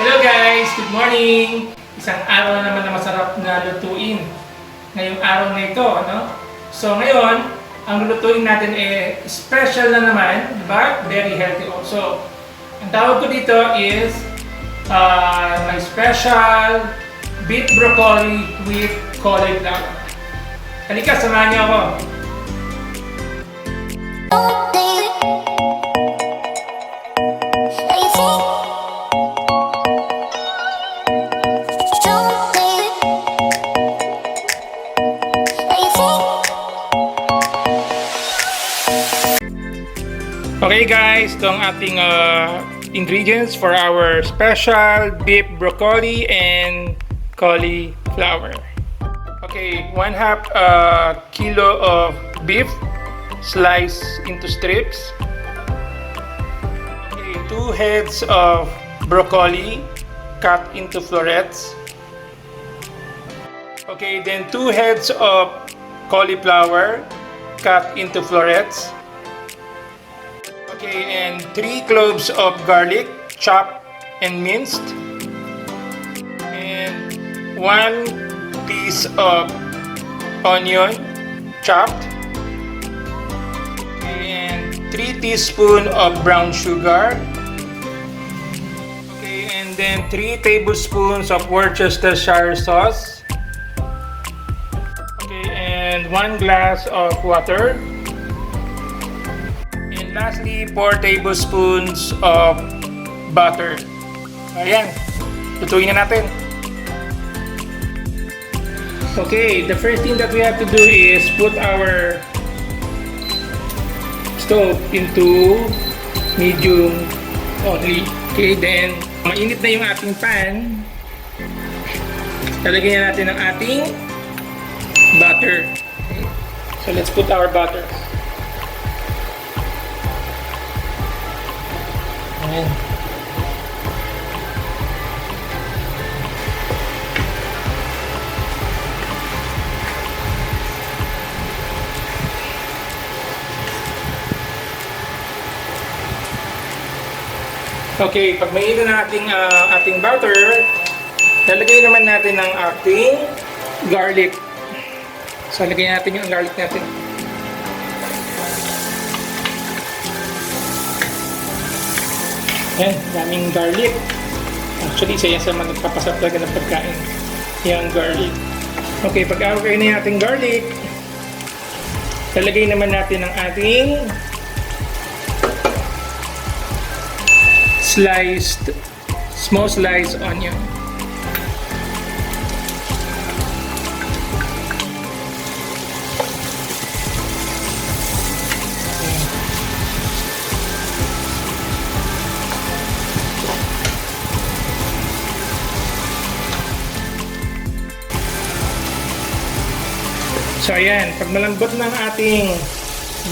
Hello guys! Good morning! Isang araw naman na masarap na lutuin ngayong araw na ito, ano? So ngayon, ang lulutuin natin ay special na naman, but very healthy also. Ang tawag ko dito is my special beef broccoli with cauliflower. Halika, samahan niyo ako! Okay guys, ito ang ating ingredients for our special beef broccoli and cauliflower. Okay, 1/2 kilo of beef sliced into strips. Okay, 2 heads of broccoli cut into florets. Okay, then 2 heads of cauliflower cut into florets. Okay, and 3 cloves of garlic, chopped and minced. And 1 piece of onion, chopped. Okay, and 3 teaspoons of brown sugar. Okay, and then 3 tablespoons of Worcestershire sauce. Okay, and 1 glass of water. Lastly, 4 tablespoons of butter. Ayan, lutuin na natin. Okay, the first thing that we have to do is put our stove into medium only. Okay, then mainit na yung ating pan. Lalagyan natin ang ating butter. Okay. So let's put our butter. Ayan. Okay, pag mainit na ating butter, lalagay naman natin ang ating garlic. So, lagay natin yung garlic natin. Ayan, daming garlic. Actually, isa yan sa mga nagpapasarap talaga ng pagkain. Yung garlic. Okay, pag-alagay na natin garlic, lalagay naman natin ang ating small sliced onion. So ayan, pag malambot ng ating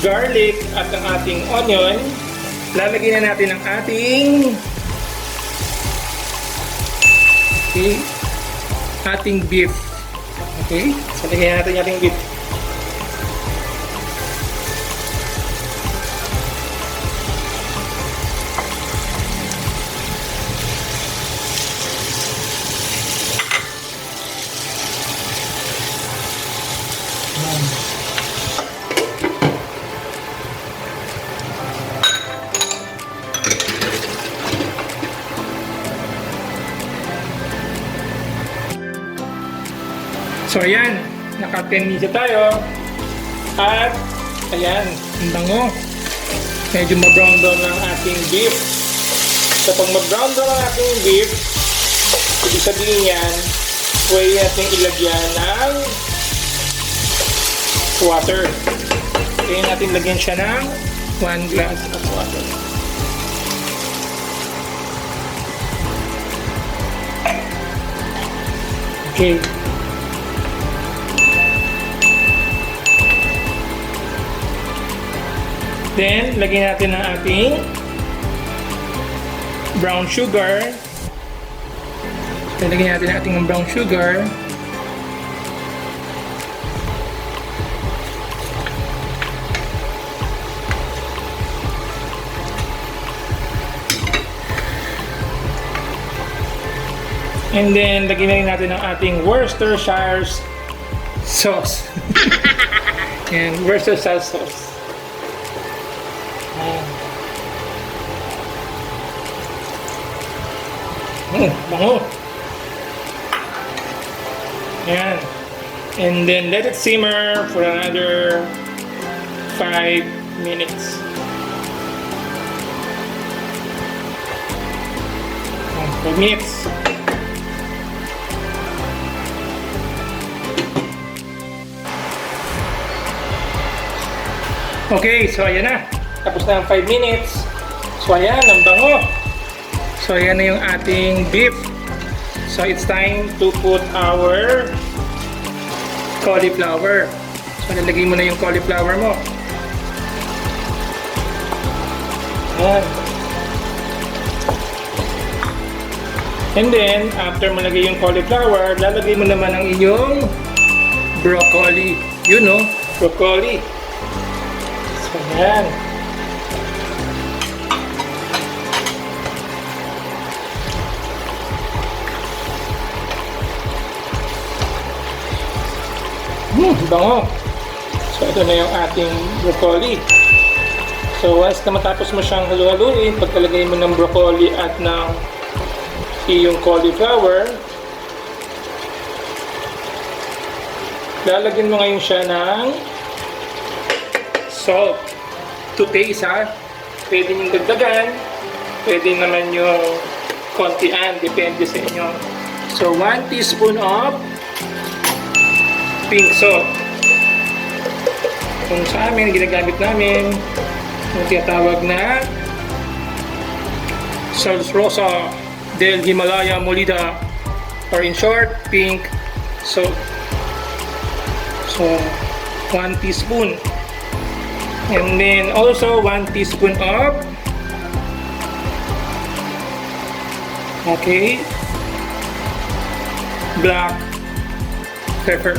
garlic at ang ating onion, lalagyan na natin ang ating beef. Okay? So lagyan natin yung ating beef. So ayan, naka 10 minutes tayo. At ayan, ang bango. Medyo ma-brown down ang ating beef. So pag ma-brown down ang ating beef, ibig sabihin yan, pwede natin ilagyan ng water. Kaya natin lagyan siya ng 1 glass of water. Okay. Then, lagyan natin ang ating brown sugar. Lagyan natin ang ating brown sugar. And then, lagyan na rin natin ang ating Worcestershire sauce. Yan, Worcestershire sauce. Bango. Yan. And then, let it simmer for another 5 minutes. 5 minutes. Okay, so ayan na. Tapos na ang 5 minutes. So ayan, ang bango. So ayan na yung ating beef. So it's time to put our cauliflower. So nalagay mo na yung cauliflower mo. Ayan. And then, after mo lagay yung cauliflower, lalagay mo naman ang iyong broccoli. You know, broccoli. So, ayan. Bango. So, ito na yung ating broccoli. So, once na matapos mo siyang halu-haluin, pagkalagay mo ng broccoli at ng iyong cauliflower, lalagyan mo ngayon siya ng salt to taste, ha. Pwede nyo dagdagan, pwede naman yung kontian, depende sa inyo. So 1 teaspoon of pink salt. Kung sa amin, ginagamit namin yung tinatawag na salsa del Himalaya molida, or in short, pink salt. So 1 teaspoon. And then also 1 teaspoon of black pepper.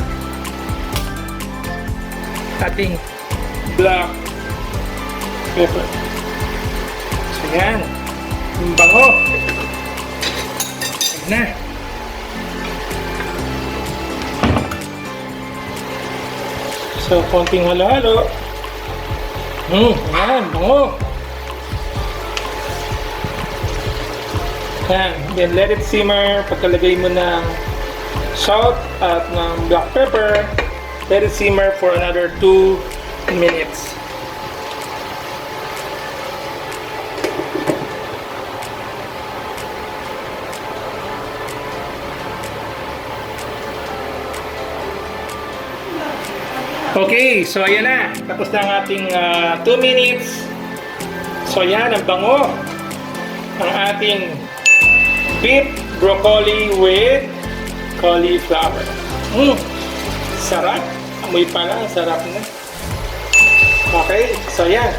Ating black pepper. So yan. Yung bango. Yan na. So konting halo-halo. Ayan, bango. Ayan, then let it simmer. Pagkalagay mo ng salt at ng black pepper, let it simmer for another 2 minutes. Okay, so ayan na. Tapos na ang ating 2 minutes. So ayan, ang bango. Ang ating beef broccoli with cauliflower. Sarap. Amoy pa lang, sarap na. Okay, so ayan.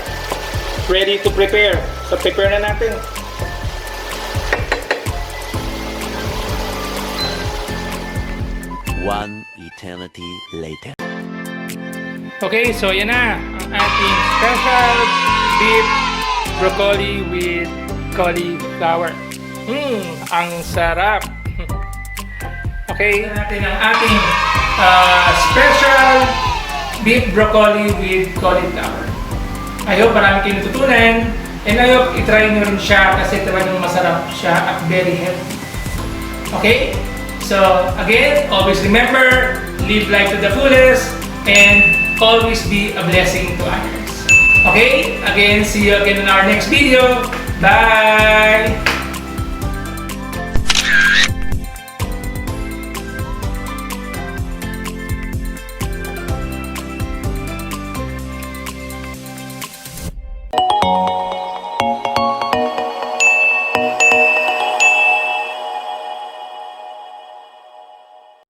Ready to prepare. So prepare na natin. One eternity later. Okay, so yan na ang ating special beef broccoli with cauliflower. Ang sarap. Okay, natin ang ating special beef broccoli with cauliflower. I hope marami kayong natutunan, and I hope itry nyo rin siya kasi talagang masarap siya at very healthy. Okay? So, again, always remember, live life to the fullest, and always be a blessing to others. Okay? Again, see you again in our next video. Bye!